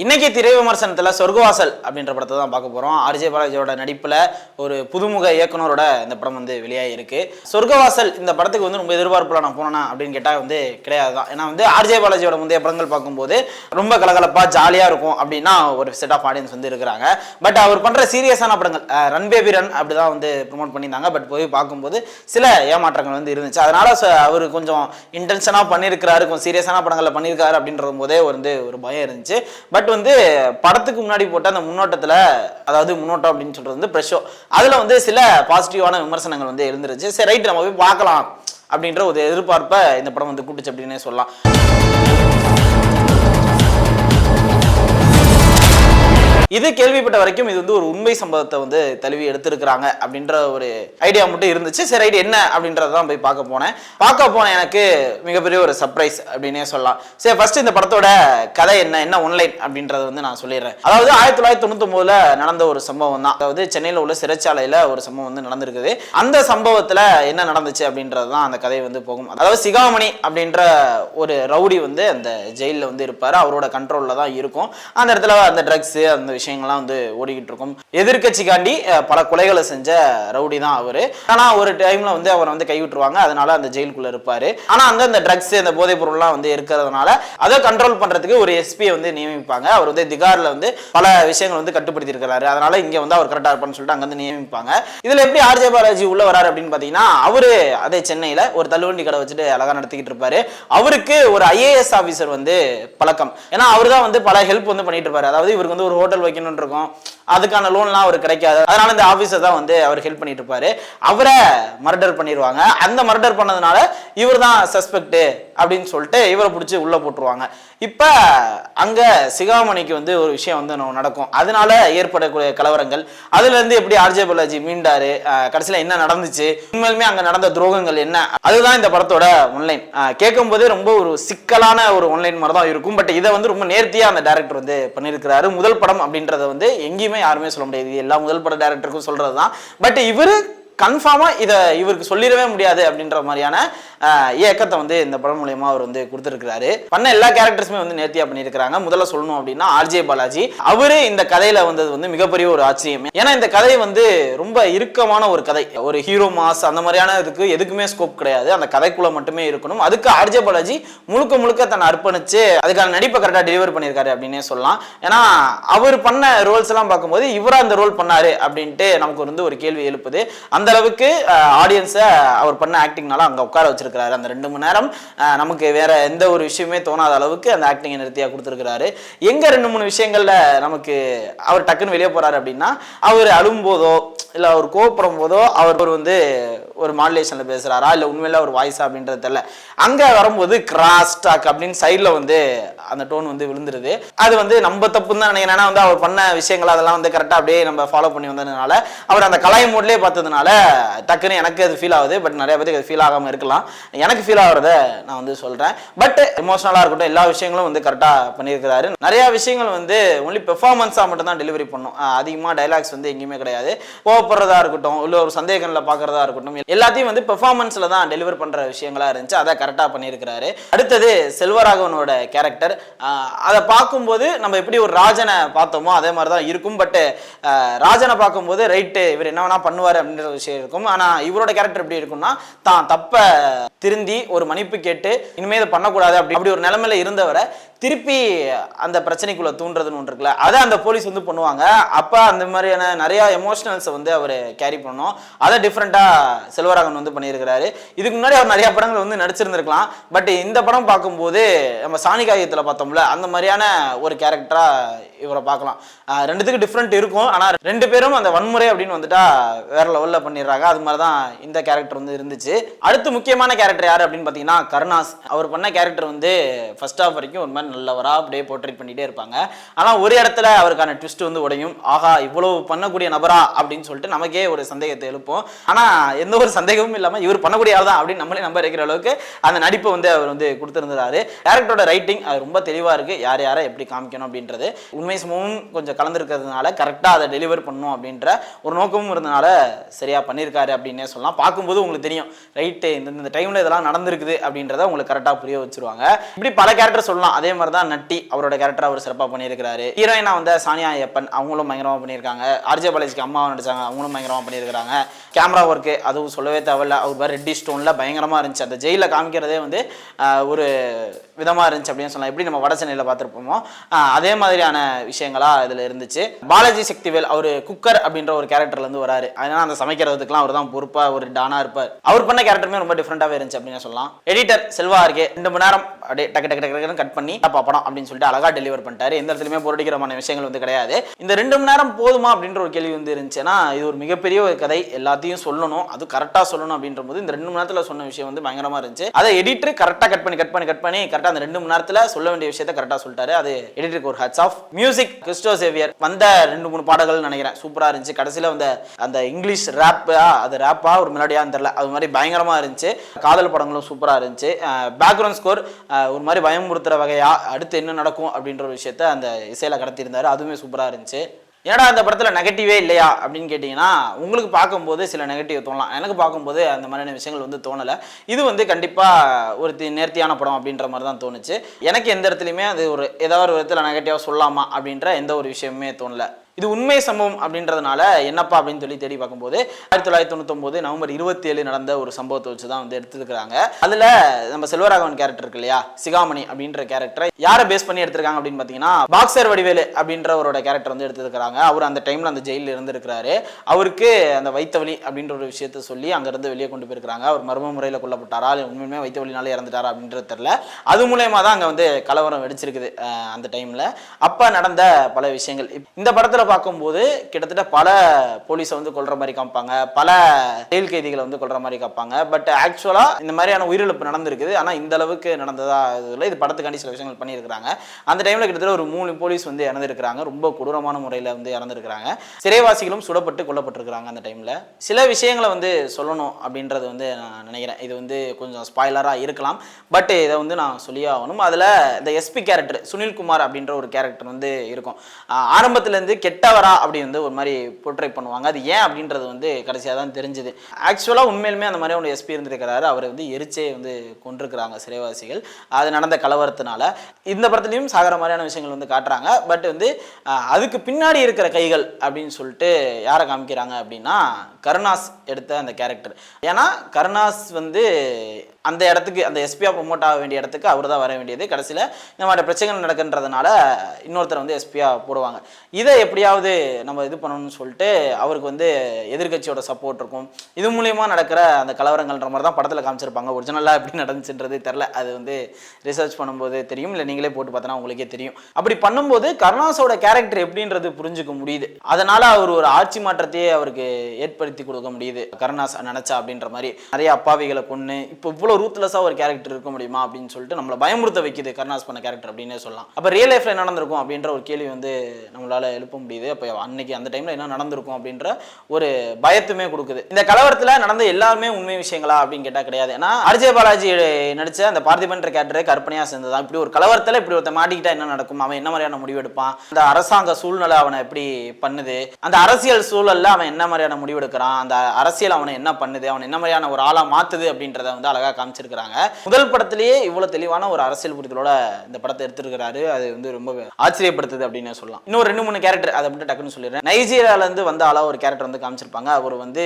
இன்னைக்கு திரை விமர்சனத்தில் சொர்க்கவாசல் அப்படின்ற படத்தை தான் பார்க்க போகிறோம். ஆர்ஜே பாலாஜியோட நடிப்பில் ஒரு புதுமுக இயக்குனரோட இந்த படம் வந்து வெளியாகி இருக்கு. சொர்க்கவாசல் இந்த படத்துக்கு வந்து ரொம்ப எதிர்பார்ப்பில் நான் போனேன்னா அப்படின்னு கேட்டால் வந்து கிடையாது தான். ஏன்னா வந்து ஆர்ஜே பாலாஜியோட முந்தைய படங்கள் பார்க்கும்போது ரொம்ப கலகலப்பாக ஜாலியாக இருக்கும் அப்படின்னா ஒரு செட் ஆஃப் ஆடியன்ஸ் வந்து இருக்கிறாங்க. பட் அவர் பண்ணுற சீரியஸான படங்கள் ரன் பேபி ரன் அப்படி தான் வந்து ப்ரொமோட் பண்ணியிருந்தாங்க. பட் போய் பார்க்கும்போது சில ஏமாற்றங்கள் வந்து இருந்துச்சு. அதனால அவர் கொஞ்சம் இன்டென்ஷனாக பண்ணியிருக்கிறாரு, கொஞ்சம் சீரியஸான படங்களில் பண்ணியிருக்காரு அப்படின்றது போதே வந்து ஒரு பயம் இருந்துச்சு. பட் வந்து படத்துக்கு முன்னாடி போட்ட அந்த முன்னோட்டத்தில், அதாவது முன்னோட்டம் அப்படின்னு சொல்றது வந்து ப்ரெஷோ, அதில் வந்து சில பாசிட்டிவான விமர்சனங்கள் வந்து இருந்துருச்சு. சரி ரைட் நம்ம போய் பார்க்கலாம் அப்படின்ற ஒரு எதிர்பார்ப்பை இந்த படம் வந்து கூட்டுச்சு அப்படின்னே சொல்லலாம். இது கேள்விப்பட்ட வரைக்கும் இது வந்து ஒரு உண்மை சம்பவத்தை வந்து தழுவி எடுத்திருக்கிறாங்க அப்படின்ற ஒரு ஐடியா மட்டும் இருந்துச்சு. சரி ரைட் என்ன அப்படின்றதான் போய் பார்க்க போனேன். எனக்கு மிகப்பெரிய ஒரு சர்ப்ரைஸ் அப்படின்னே சொல்லலாம். சரி ஃபர்ஸ்ட் இந்த படத்தோட கதை என்ன ஒன்லைன் அப்படின்றத வந்து நான் சொல்லிடுறேன். அதாவது 1999 நடந்த ஒரு சம்பவம் தான். அதாவது சென்னையில் உள்ள சிறைச்சாலையில் ஒரு சம்பவம் வந்து நடந்திருக்குது. அந்த சம்பவத்தில் என்ன நடந்துச்சு அப்படின்றது தான் அந்த கதை வந்து போகும். அதாவது சிகாமணி அப்படின்ற ஒரு ரவுடி வந்து அந்த ஜெயிலில் வந்து இருப்பார். அவரோட கண்ட்ரோலில் தான் இருக்கும். அந்த இடத்துல அந்த ட்ரக்ஸ் அந்த விஷயங்கள்லாம் வந்து ஓடிக்கிட்டு இருக்கும். எதிர்கட்சிக்காண்டி பல கொலைகளை செஞ்ச ரவுடி தான் அவரு. ஆனா ஒரு டைம்ல வந்து அவரை வந்து கைவிட்டுருவாங்க. அதனால அந்த ஜெயிலுக்குள்ள இருப்பாரு. ஆனா அந்த ட்ரக்ஸ் அந்த போதைப் பொருள்லாம் வந்து இருக்கிறதுனால அதை கண்ட்ரோல் பண்றதுக்கு ஒரு எஸ்பியை வந்து நியமிப்பாங்க. அவர் வந்து திகார்ல வந்து பல விஷயங்கள் வந்து கட்டுப்படுத்தி இருக்கிறாரு. அதனால இங்க வந்து அவர் கரெக்டா இருப்பான்னு சொல்லிட்டு அங்க வந்து நியமிப்பாங்க. இதுல எப்படி ஆர்ஜே பாலாஜி உள்ள வராரு அப்படின்னு பாத்தீங்கன்னா, அவரு அதே சென்னையில ஒரு தள்ளுவண்டி கடை வச்சுட்டு அழகா நடத்திக்கிட்டு இருப்பாரு. அவருக்கு ஒரு ஐஏஎஸ் ஆபீசர் வந்து பழக்கம். ஏன்னா அவர் தான் வந்து பல ஹெல்ப் வந்து பண்ணிட்டு இருப்பாரு. அதாவது இவருக்கு வந்து ஒரு ஹோட்டல் வைக்கணும்னு இருக்கும், அதுக்கான லோன்லாம் அவர் கிடைக்காது. அதனால இந்த ஆபீஸர் தான் வந்து அவர் ஹெல்ப் பண்ணிட்டு இருப்பாரு. அவரை மர்டர் பண்ணிடுவாங்க. அந்த மர்டர் பண்ணதுனால இவர் தான் சஸ்பெக்ட் அப்படின்னு சொல்லிட்டு இவரை பிடிச்சி உள்ள போட்டுருவாங்க. இப்ப அங்க சிகாமணிக்கு வந்து ஒரு விஷயம் வந்து நடக்கும். அதனால ஏற்படக்கூடிய கலவரங்கள், அதுல இருந்து எப்படி ஆர்ஜே பாலாஜி மீண்டாரு, கடைசியில என்ன நடந்துச்சு, உண்மையிலுமே அங்க நடந்த துரோகங்கள் என்ன, அதுதான் இந்த படத்தோட ஒன்லைன். கேட்கும் போதே ரொம்ப ஒரு சிக்கலான ஒரு ஒன்லைன் மாதிரி தான் இருக்கும். பட் இதை வந்து ரொம்ப நேர்த்தியா அந்த டைரக்டர் வந்து பண்ணியிருக்கிறாரு. முதல் படம் அப்படின்றத வந்து எங்கேயுமே யாருமே சொல்ல முடியாது. எல்லா முதல் பட டைரக்டருக்கும் சொல்றதுதான். பட் இவரு கன்ஃபார்மா இதை இவருக்கு சொல்லிடவே முடியாது அப்படின்ற மாதிரியான இயக்கத்தை வந்து இந்த படம் மூலமா அவர் வந்து கொடுத்துருக்கிறாரு. பண்ண எல்லா கேரக்டர்ஸுமே வந்து நேர்த்தியா பண்ணியிருக்கிறாங்க. முதல்ல சொல்லணும் அப்படின்னா ஆர்ஜே பாலாஜி அவரு இந்த கதையில வந்தது வந்து மிகப்பெரிய ஒரு ஆச்சரியம். ஏன்னா இந்த கதை வந்து ரொம்ப இறுக்கமான ஒரு கதை. ஒரு ஹீரோ மாஸ் அந்த மாதிரியான இதுக்கு எதுக்குமே ஸ்கோப் கிடையாது. அந்த கதைக்குள்ள மட்டுமே இருக்கணும். அதுக்கு ஆர்ஜே பாலாஜி முழுக்க தன்னை அர்ப்பணிச்சு அதுக்கான நடிப்பை கரெக்டாக டெலிவர் பண்ணியிருக்காரு அப்படின்னே சொல்லலாம். ஏன்னா அவர் பண்ண ரோல்ஸ் எல்லாம் பார்க்கும்போது இவரா அந்த ரோல் பண்ணாரு அப்படின்ட்டு நமக்கு வந்து ஒரு கேள்வி எழுப்புது. அந்த அளவுக்கு ஆடியன்ஸை அவர் பண்ண ஆக்டிங்னால அங்க உட்கார வச்சிருக்காரு. அந்த 2 மணி நேரம் நமக்கு வேற எந்த ஒரு விஷயமே தோணாத அளவுக்கு அந்த ஆக்டிங்கை நிறுத்தியா கொடுத்துருக்காரு. எங்க 2-3 விஷயங்கள்ல நமக்கு அவர் டக்குன்னு வெளியே போறாரு அப்படின்னா, அவர் அழும் போதோ இல்ல அவர் கோவப்படும் போதோ அவர் வந்து ஒரு மாடுலேஷன்ல பேசுறாரா இல்ல உண்மையில ஒரு வாய்ஸா அப்படின்றது தெரியல. அங்க வரும்போது கிராஸ் டாக் அப்படின்னு சைட்ல வந்து அந்த டோன் வந்து விழுந்துருது. அது வந்து நம்ம தப்புன்னு தான் நினைக்கிறேன். ஏன்னா வந்து அவர் பண்ண விஷயங்கள் அதெல்லாம் வந்து கரெக்டா அப்படியே நம்ம ஃபாலோ பண்ணி வந்ததுனால அவர் அந்த கலாய் மோட்லயே பார்த்ததுனால டக்குன்னு எனக்கு அது ஃபீல் ஆகுது. பட் நிறைய பேருக்கு அது ஃபீல் ஆகாம இருக்கலாம். எனக்கு ஃபீல் ஆகிறத நான் வந்து சொல்றேன். பட் எமோஷனலா இருக்கட்டும், எல்லா விஷயங்களும் வந்து கரெக்டா பண்ணியிருக்கிறாரு. நிறைய விஷயங்கள் வந்து ஒன்லி பெர்ஃபார்மன்ஸா மட்டும் தான் டெலிவரி பண்ணும். அதிகமா டைலாக்ஸ் வந்து எங்கேயுமே கிடையாது. கோவப்படுறதா இருக்கட்டும் இல்ல ஒரு சந்தேகங்களை பார்க்கறதா இருக்கட்டும், எல்லாத்தையும் வந்து பெர்ஃபார்மன்ஸ்ல தான் டெலிவர் பண்ற விஷயங்களா இருந்துச்சு. அதை கரெக்டா பண்ணியிருக்கிறாரு. அடுத்தது செல்வராகவனோட கேரக்டர், அதை பார்க்கும்போது நம்ம எப்படி ஒரு ராஜனை பார்த்தோமோ அதே மாதிரி தான் இருக்கும். பட் ராஜனை பார்க்கும்போது ரைட்டு இவர் என்ன வேணா பண்ணுவாரு அப்படின்ற விஷயம் இருக்கும். ஆனா இவரோட கேரக்டர் எப்படி இருக்கும்னா, தான் தப்ப திருந்தி ஒரு மன்னிப்பு கேட்டு இனிமே இதை பண்ணக்கூடாது அப்படி ஒரு நிலைமையில இருந்தவரை திருப்பி அந்த பிரச்சனைக்குள்ள தூண்டுறதுன்னு ஒன்று இருக்குல்ல, அதை அந்த போலீஸ் வந்து பண்ணுவாங்க. அப்ப அந்த மாதிரியான நிறைய எமோஷனல்ஸை வந்து அவர் கேரி பண்ணோம். அதை டிஃப்ரெண்டா செல்வராகவன் வந்து பண்ணியிருக்கிறாரு. இதுக்கு முன்னாடி அவர் நிறைய படங்கள் வந்து நடிச்சிருந்திருக்கலாம். பட் இந்த படம் பார்க்கும்போது நம்ம சாணிகாயத்தில் பார்த்தோம்ல அந்த மாதிரியான ஒரு கேரக்டரா இவரை பார்க்கலாம். ரெண்டுத்துக்கு டிஃப்ரெண்ட் இருக்கும். ஆனா 2 பேரும் அந்த வன்முறை அப்படின்னு வந்துட்டா வேற லெவல்ல பண்ணிடுறாங்க. அது மாதிரிதான் இந்த கேரக்டர் வந்து இருந்துச்சு. அடுத்து முக்கியமான கேரக்டர் யாரு அப்படின்னு பாத்தீங்கன்னா கருணாஸ். அவர் பண்ண கேரக்டர் வந்து ஃபர்ஸ்ட் ஹாஃப் வரைக்கும் ஒரு மாதிரி நல்லவரா அப்படியே போர்ட்ரேட் பண்ணிட்டே இருப்பாங்க. ஆனா ஒரு இடத்துல அவருக்கான ட்விஸ்ட் வந்து உடையும். ஆகா இவ்வளவு பண்ணக்கூடிய நபரா அப்படின்னு சொல்லிட்டு நமக்கே ஒரு சந்தேகத்தை எழுப்போம். ஆனா எந்த ஒரு சந்தேகமும் இல்லாம இவர் பண்ணக்கூடிய ஆள் தான் அப்படின்னு நம்மளே நம்ப வைக்கிற அளவுக்கு அந்த நடிப்பை வந்து அவர் வந்து கொடுத்திருந்தாரு. டேரக்டரோட ரைட்டிங் அது ரொம்ப தெளிவா இருக்கு. யாரை எப்படி காமிக்கணும் அப்படின்றது உண்மை சமூகம் கொஞ்சம் கலந்துருக்கிறதுனால கரெக்டா அதை டெலிவர் பண்ணும் அப்படின்ற ஒரு நோக்கமும் இருந்தனால சரியா பண்ணியிருக்காரு அப்படின்னே சொல்லலாம். பார்க்கும்போது உங்களுக்கு தெரியும் ரைட்டு இந்த டைம்ல இதெல்லாம் நடந்திருக்குது அப்படின்றத உங்களுக்கு கரெக்டா புரிய வச்சிருவாங்க. இப்படி பல கேரக்டர் சொல்லலாம். அதே மாதிரி தான் நட்டி அவரோட கேரக்டர் அவர் சிறப்பாக பண்ணியிருக்காரு. ஹீரோயினா வந்து சானியா ஐயப்பன் அவங்களும் பயங்கரமாக பண்ணியிருக்காங்க. ஆர்ஜே பாலாஜிக்கு அம்மாவை நடிச்சாங்க, அவங்களும் பயங்கரமாக பண்ணியிருக்காங்க. கேமரா ஒர்க்கு அதுவும் சொல்லவே தேவையில்ல, அவர் ரெட்டி ஸ்டோனில் பயங்கரமாக இருந்துச்சு. அந்த ஜெயிலில் காமிக்கிறதே வந்து ஒரு விதமாக இருந்துச்சு அப்படின்னு சொல்லலாம். எப்படி நம்ம வட சென்னையில் பார்த்துருப்போமோ அதே மாதிரியான விஷயங்களாக இதில் இருந்துச்சு. பாலாஜி சக்திவேல் அவர் குக்கர் அப்படின்ற ஒரு கேரக்டர்லேருந்து வராரு. அதனால அந்த சமைக்கிறதுக்குலாம் அவர் தான் பொறுப்பாக ஒரு டானா இருப்பார். அவர் பண்ண கேரக்டருமே ரொம்ப டிஃப்ரெண்டாகவே இருந்துச்சு அப்படின்னு சொல்லலாம். எடிட்டர் செல்வா இருக்கே 2 மணி நேரம் அப்படியே டக்கு டக்கு டக்கு கட் பண்ணி படம் அப்படின்னு சொல்லிட்டு அழகா டெலிவர் பண்ணிட்டாரு. எந்த இடத்துலையுமே போரடிக்கிறமான விஷயங்கள் வந்து கிடையாது. இந்த 2 மணி நேரம் போதுமா அப்படின்ற ஒரு கேள்வி வந்து இருந்துச்சுன்னா, இது ஒரு மிகப்பெரிய ஒரு கதை, எல்லாத்தையும் சொல்லணும், அது கரெக்டாக சொல்லணும் அப்படின்ற போது இந்த 2 மணி நேரத்தில் சொன்ன விஷயம் வந்து பயங்கரமா இருந்துச்சு. அதை எடிட்டர் கரெக்டாக கட் பண்ணி கரெக்டாக அந்த 2 மணி நேரத்தில் சொல்ல வேண்டிய விஷயத்தை கரெக்டாக சொல்லிட்டாரு. அது எடிட்டருக்கு ஒரு hats off. Music Crasto Xavier வந்த 2-3 பாடல்கள் நினைக்கிறேன் சூப்பரா இருந்துச்சு. கடைசியில் வந்து அந்த இங்கிலீஷ் ரேப்பா ஒரு மெலடியான்னு தெரியல, அது மாதிரி பயங்கரமா இருந்துச்சு. காதல் படங்களும் சூப்பரா இருந்துச்சு. பேக்ரவுண்ட் ஸ்கோர் ஒரு மாதிரி பயமுறுத்துற வகையா அடுத்து என்ன நடக்கும் அப்படின்ற ஒரு விஷயத்த அந்த இசையில கடத்தியிருந்தாரு. அதுவுமே சூப்பரா இருந்துச்சு. ஏன்னா அந்த படத்தில் நெகட்டிவே இல்லையா அப்படின்னு கேட்டிங்கன்னா, உங்களுக்கு பார்க்கும்போது சில நெகட்டிவ் தோணலாம். எனக்கு பார்க்கும்போது அந்த மாதிரியான விஷயங்கள் வந்து தோணலை. இது வந்து கண்டிப்பாக ஒரு நேர்த்தியான படம் அப்படின்ற மாதிரி தான் தோணுச்சு. எனக்கு எந்த இடத்துலையுமே அது ஏதாவது ஒரு விதத்தில் நெகட்டிவாக சொல்லாமா அப்படின்ற எந்த ஒரு விஷயமுமே தோணலை. இது உண்மை சம்பவம் அப்படின்றதுனால என்னப்பா அப்படின்னு சொல்லி தேடி பார்க்கும்போது 1999 நவம்பர் 27 நடந்த ஒரு சம்பவத்தை வச்சு தான் வந்து எடுத்துருக்காங்க. அதில் நம்ம செல்வராகவன் கேரக்டர் இருக்கு இல்லையா, சிகாமணி அப்படின்ற கேரக்டரை யாரை பேஸ் பண்ணி எடுத்திருக்காங்க அப்படின்னு பார்த்தீங்கன்னா, பாக்ஸர் வடிவேலு அப்படின்றவரோட கேரக்டர் வந்து எடுத்துருக்காங்க. அவர் அந்த டைமில் அந்த ஜெயிலில் இருந்திருக்கிறாரு. அவருக்கு அந்த வைத்த வலி அப்படின்ற ஒரு விஷயத்த சொல்லி அங்கேருந்து வெளியே கொண்டு போயிருக்கிறாங்க. அவர் மர்ம முறையில் கொல்லப்பட்டாரா, உண்மையுமே வைத்த வலினாலே இறந்துட்டாரா அப்படின்றது தெரியல. அது மூலயமா தான் அங்கே வந்து கலவரம் வெடிச்சிருக்குது அந்த டைமில். அப்போ நடந்த பல விஷயங்கள் இந்த படத்தில் பார்க்கும்போது கிட்டத்தட்ட பல போலீஸை வந்து கொல்ற மாதிரி காமிப்பாங்க, பல ஜெயில் கைதிகளை வந்து கொல்ற மாதிரி காப்பாங்க. பட் ஆக்சுவலா இந்த மாதிரியான உயிரிழப்பு நடந்திருக்குது. ஆனா இந்த அளவுக்கு நடந்ததா இல்லை. இது படத்துக்காண்டி சில விஷயங்கள் பண்ணியிருக்காங்க. அந்த டைம்ல கிட்டத்தட்ட ஒரு 3 போலீஸ் வந்து இறந்துருக்காங்க. ரொம்ப கொடூரமான முறையில் வந்து இறந்துருக்காங்க. சிறைவாசிகளும் சுடப்பட்டு கொல்லப்பட்டிருக்கிறாங்க. அந்த டைம்ல சில விஷயங்களை வந்து சொல்லணும் அப்படின்றது வந்து நான் நினைக்கிறேன். இது வந்து கொஞ்சம் ஸ்பாய்லரா இருக்கலாம், பட் இதை வந்து நான் சொல்லியே ஆகணும். அதுல இந்த எஸ்பி கேரக்டர் சுனில்குமார் அப்படின்ற ஒரு கேரக்டர் வந்து இருக்கும். ஆரம்பத்துல இருந்து கெட்டவரா அப்படி வந்து ஒரு மாதிரி போர்ட்ரை பண்ணுவாங்க. அது ஏன் அப்படின்றது வந்து கடைசியாக தான் தெரிஞ்சுது. ஆக்சுவலாக உண்மையிலுமே அந்த மாதிரி ஒரு எஸ்பி இருந்திருக்கிறாரு. அவரை வந்து எரிச்சே வந்து கொண்டிருக்கிறாங்க சிறைவாசிகள். அது நடந்த கலவரத்தினால. இந்த படத்துலையும் சாகிற மாதிரியான விஷயங்கள் வந்து காட்டுறாங்க. பட் வந்து அதுக்கு பின்னாடி இருக்கிற கைகள் அப்படின்னு சொல்லிட்டு யாரை காமிக்கிறாங்க அப்படின்னா, கருணாஸ் எடுத்த அந்த கேரக்டர். ஏன்னா கருணாஸ் வந்து அந்த இடத்துக்கு அந்த எஸ்பியா ப்ரொமோட் ஆக வேண்டிய இடத்துக்கு அவர் தான் வர வேண்டியது. கடைசியில் இந்த மாதிரி பிரச்சனைகள் நடக்குன்றதுனால இன்னொருத்தர் வந்து எஸ்பியா போடுவாங்க. இதை எப்படியாவது நம்ம இது பண்ணணும்னு சொல்லிட்டு அவருக்கு வந்து எதிர்கட்சியோட சப்போர்ட் இருக்கும். இது மூலியமாக நடக்கிற அந்த கலவரங்கள்ன்ற மாதிரி தான் படத்தில் காமிச்சிருப்பாங்க. ஒரிஜினலாக எப்படி நடந்துச்சுன்றது தெரில. அது வந்து ரிசர்ச் பண்ணும்போது தெரியும், இல்லை நீங்களே போட்டு பார்த்தோன்னா உங்களுக்கே தெரியும். அப்படி பண்ணும்போது கருணாஸோட கேரக்டர் எப்படின்றது புரிஞ்சுக்க முடியுது. அதனால அவர் ஒரு ஆட்சி மாற்றத்தையே அவருக்கு ஏற்படுத்தி கொடுக்க முடியுது கருணாஸ் நினைச்சா அப்படின்ற மாதிரி. நிறைய அப்பாவிகளை கொண்டு இப்போ இவ்வளோ ரூத்லெஸ்ஸா ஒரு கேரக்டர் இருக்க முடியுமா அப்படின்னு சொல்லிட்டு நம்மளை பயமுறுத்த வைக்குது கருணாஸ் பண்ண கேரக்டர் அப்படின்னே சொல்லலாம். அப்போ ரியல் லைஃப்ல என்ன நடந்திருக்கும் அப்படின்ற ஒரு கேள்வி வந்து நம்மளால எழுப்ப முடியுது. அப்போ அன்னைக்கு அந்த டைம்ல என்ன நடந்திருக்கும் அப்படின்ற ஒரு பயத்துமே கொடுக்குது. இந்த கலவரத்தில் நடந்த எல்லாருமே உண்மை விஷயங்களா அப்படின்னு கேட்டால் கிடையாது. ஏன்னா ஆர்ஜே பாலாஜி நடிச்ச அந்த பார்த்திபன் கேரக்டரே கற்பனையா சேர்ந்ததான். இப்படி ஒரு கலவரத்தில் இப்படி ஒருத்த மாட்டிக்கிட்டா என்ன நடக்கும், அவன் என்ன மாதிரியான முடிவு எடுப்பான், அந்த அரசாங்க சூழ்நிலை அவனை எப்படி பண்ணுது, அந்த அரசியல் சூழல்ல அவன் என்ன மாதிரியான முடிவு எடுக்கிறான், அந்த அரசியல் அவனை என்ன பண்ணுது, அவன் என்ன மாதிரியான ஒரு ஆளா மாத்துது அப்படின்றத வந்து அழகா காமிச்சிருக்காங்க. முதல் படத்திலேயே இவ்வளவு தெளிவான ஒரு அரசியல் புரிதலோட இந்த படத்தை எடுத்திருக்கிறாரு. அது வந்து ரொம்ப ஆச்சரியப்படுத்துது அப்படின்னு சொல்லலாம். இன்னும் 2-3 கேரக்டர் அதை மட்டும் டக்குன்னு சொல்லிடுறேன். நைஜீரியால இருந்து வந்த ஆளா ஒரு கேரக்டர் வந்து காமிச்சிருப்பாங்க. அவர் வந்து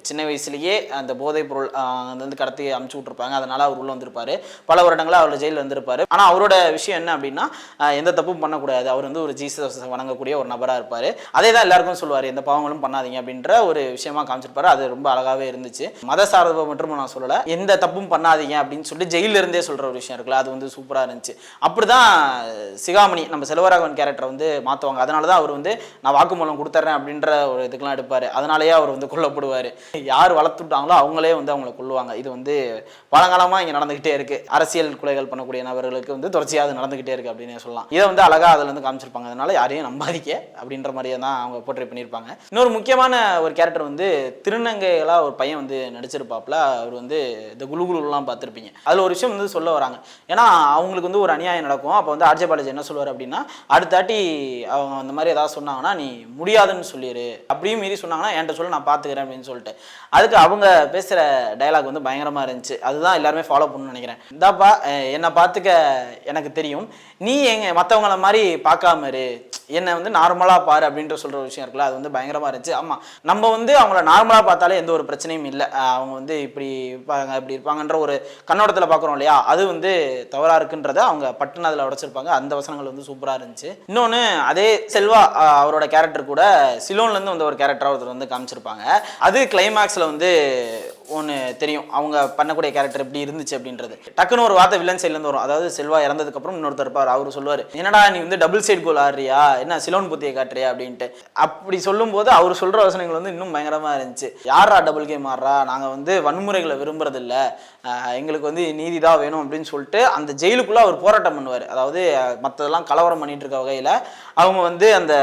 சின்ன வயசுலயே அந்த போதைப் பொருள் வந்து கடத்தி அமுச்சு விட்டுருப்பாங்க. அதனால அவர் உள்ள வந்திருப்பாரு. பல வருடங்களா அவரோட ஜெயில வந்திருப்பாரு. ஆனா அவரோட விஷயம் என்ன அப்படின்னா, எந்த தப்பும் பண்ணக்கூடாது, அவர் வந்து ஒரு ஜீசஸ் வணங்கக்கூடிய ஒரு நபரா இருப்பாரு. அதே தான் எல்லாருக்கும் சொல்லுவாரு, எந்த பாவங்களும் பண்ணாதீங்க அப்படின்ற ஒரு விஷயமா காமிச்சிருப்பாரு. அது ரொம்ப அழகாவே இருந்துச்சு. மத சார்பை மட்டும் நான் சொல்லல, எந்த தப்பும் பண்ணாதீங்க அப்படின்னு சொல்லிட்டு ஜெயில இருந்தே சொல்ற ஒரு விஷயம் இருக்குல்ல, அது வந்து சூப்பரா இருந்துச்சு. அப்படிதான் சிகாமணி நம்ம செல்வராகவன் கேரக்டர் வந்து மாத்துவாங்க. அதனாலதான் அவர் வந்து நான் வாக்குமூலம் கொடுத்துறேன் அப்படின்ற ஒரு இதுக்கெல்லாம் எடுப்பாரு. அதனாலேயே அவர் வந்து கொல்லப்படுவாரு. யார் வளர்த்துட்டாங்களோ அவங்களே வந்து அவங்களை கொல்லுவாங்க. இது வந்து பழங்காலமா இங்க நடந்துகிட்டே இருக்கு. அரசியல் கொலைகள் பண்ணக்கூடிய நபர்களுக்கு வந்து தொடர்ச்சியாக நடந்துகிட்டே இருக்கு அப்படின்னு சொல்லலாம். இதை வந்து அழகா அதுல இருந்து காமிச்சிருப்பாங்க. அதனால யாரையும் நம்பாதிக்க அப்படின்ற மாதிரியே தான் அவங்க போர்ட்ரேட் பண்ணியிருப்பாங்க. இன்னொரு முக்கியமான ஒரு கேரக்டர் வந்து திருநங்கைகளா ஒரு பையன் வந்து நடிச்சிருப்பாப்ல. அவர் வந்து இந்த குலுகுலுலாம் எபிசோட்லாம் பார்த்துருப்பீங்க. அதில் ஒரு விஷயம் வந்து சொல்ல வராங்க. ஏன்னா அவங்களுக்கு வந்து ஒரு அநியாயம் நடக்கும். அப்போ வந்து ஆர்ஜே பாலாஜி என்ன சொல்லுவார் அப்படின்னா, அடுத்தாட்டி அவங்க அந்த மாதிரி ஏதாவது சொன்னாங்கன்னா நீ முடியாதுன்னு சொல்லிடு, அப்படியும் மீறி சொன்னாங்கன்னா என்கிட்ட சொல்ல நான் பார்த்துக்கிறேன் அப்படின்னு சொல்லிட்டு. அதுக்கு அவங்க பேசுகிற டைலாக் வந்து பயங்கரமாக இருந்துச்சு. அதுதான் எல்லாருமே ஃபாலோ பண்ணணும்னு நினைக்கிறேன். இந்தாப்பா என்னை பார்த்துக்க எனக்கு தெரியும், நீ மற்றவங்கள மாதிரி பார்க்காம இரு, என்னை வந்து நார்மலாக பாரு அப்படின்ற சொல்கிற விஷயம் இருக்குல்ல, அது வந்து பயங்கரமாக இருந்துச்சு. ஆமாம், நம்ம வந்து அவங்கள நார்மலாக பார்த்தாலே எந்த ஒரு பிரச்சனையும் இல்லை, அவங்க வந்து இப்படி இருப்பாங்க இப்படி இருப்பாங்கன்ற ஒரு கண்ணோட்டத்தில் பார்க்குறோம் இல்லையா, அது வந்து தவறாக இருக்குன்றதை அவங்க பட்டுன்னு அதில் உடைச்சிருப்பாங்க. அந்த வசனங்கள் வந்து சூப்பராக இருந்துச்சு. இன்னொன்று அதே செல்வா அவரோட கேரக்டர் கூட சிலோன்லேருந்து வந்து ஒரு கேரக்டராக ஒருத்தர் வந்து காமிச்சிருப்பாங்க. அது கிளைமேக்ஸில் வந்து ஒன்று தெரியும் அவங்க பண்ணக்கூடிய கேரக்டர் எப்படி இருந்துச்சு அப்படின்றது. டக்குன்னு ஒரு வார்த்தை வில்லன் சைட்லேருந்து வரும். அதாவது செல்வா இறந்ததுக்கப்புறம் இன்னொருத்தர் இருப்பார், அவர் சொல்லுவார், என்னடா நீ வந்து டபுள் சைட் கோல் ஆடுறியா, என்ன சிலோன் புத்தியை காட்டுறியா அப்படின்ட்டு. அப்படி சொல்லும்போது அவர் சொல்கிற வசனங்கள் வந்து இன்னும் பயங்கரமாக இருந்துச்சு. யாரா டபுள் கேம் ஆடுறா, நாங்கள் வந்து வன்முறைகளை விரும்புறதில்ல, எங்களுக்கு வந்து நீதி தான் வேணும் அப்படின்னு சொல்லிட்டு அந்த ஜெயிலுக்குள்ளே அவர் போராட்டம் பண்ணுவார். அதாவது மற்றதெல்லாம் கலவரம் பண்ணிட்டு இருக்க வகையில் அவங்க வந்து அந்த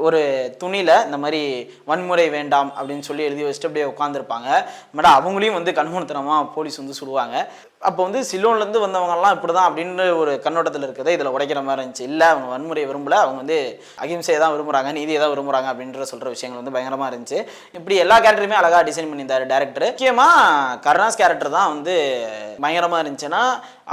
ஒரு துணியில் இந்த மாதிரி வன்முறை வேண்டாம் அப்படின்னு சொல்லி எழுதி வச்சுட்டு அப்படியே உட்காந்துருப்பாங்க. மேடம் அவங்களையும் வந்து கண்மூடித்தனமாக போலீஸ் வந்து சொல்லுவாங்க. அப்போ வந்து சிலோன்லேருந்து வந்தவங்கலாம் இப்படி தான் அப்படின்ற ஒரு கண்ணோட்டத்தில் இருக்கிறத இதில் உடைக்கிற மாதிரி இருந்துச்சு. இல்லை அவங்க வன்முறையை விரும்பலை, அவங்க வந்து அகிம்சையை தான் விரும்புகிறாங்க, நீதியை தான் விரும்புகிறாங்க அப்படின்ற சொல்கிற விஷயங்கள் வந்து பயங்கரமாக இருந்துச்சு. இப்படி எல்லா கேரக்டருமே அழகாக டிசைன் பண்ணியிருந்தார் டேரக்டர். முக்கியமாக கருணாஸ் கேரக்டர் தான் வந்து பயங்கரமாக இருந்துச்சுன்னா,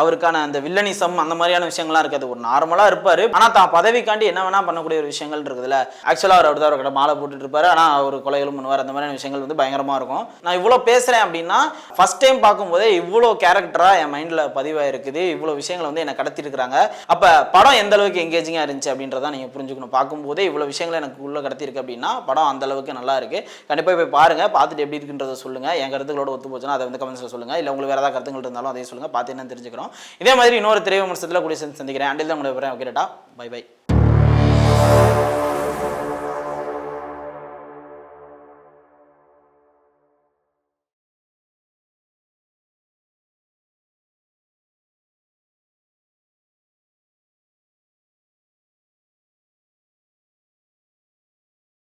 அவருக்கான அந்த வில்லனிசம் அந்த மாதிரியான விஷயங்கள்லாம் இருக்காது. ஒரு நார்மலாக இருப்பார், ஆனால் தான் பதவிக்காண்டி என்ன வேணால் பண்ணக்கூடிய ஒரு விஷயங்கள் இருக்குதுல்ல. ஆக்சுவலாக அவர் அப்படி தான் அவர்கிட்ட மாலை போட்டுட்டு இருப்பார், ஆனால் அவர் கொலைகளும் பண்ணுவார். அந்த மாதிரியான விஷயங்கள் வந்து பயங்கரமாக இருக்கும். நான் இவ்வளோ பேசுகிறேன் அப்படின்னா ஃபர்ஸ்ட் டைம் பார்க்கும்போதே இவ்வளோ கேரக்டராக என் மைண்டில் பதிவாயிருக்குது, இவ்வளோ விஷயங்களை வந்து என்னை கடத்திருக்கிறாங்க. அப்போ படம் எந்த அளவுக்கு எங்கேஜிங்காக இருந்துச்சு அப்படின்றத நீங்கள் புரிஞ்சுக்கணும். பார்க்கும்போதே இவ்வளோ விஷயங்களை எனக்கு உள்ளே கடத்திருக்கு அப்படின்னா படம் அந்த அளவுக்கு நல்லா இருக்குது. கண்டிப்பாக போய் பாருங்கள், பார்த்துட்டு எப்படி இருக்குன்றதை சொல்லுங்கள். என் கருத்துக்களோட ஒத்து போச்சுன்னா அதை வந்து கமெண்ட்ஸில் சொல்லுங்கள். இல்லை உங்களுக்கு வேறு ஏதாவது கருத்துக்கள் இருந்தாலும் அதையும் சொல்லுங்கள், பார்த்து என்னன்னு தெரிஞ்சுக்கிறோம். இதே மாதிரி இன்னொரு திரை விமர்சனத்தில் கூட சந்திக்கிறேன். அண்டில் தான் உங்களை வரேன். Okay tata, bye by.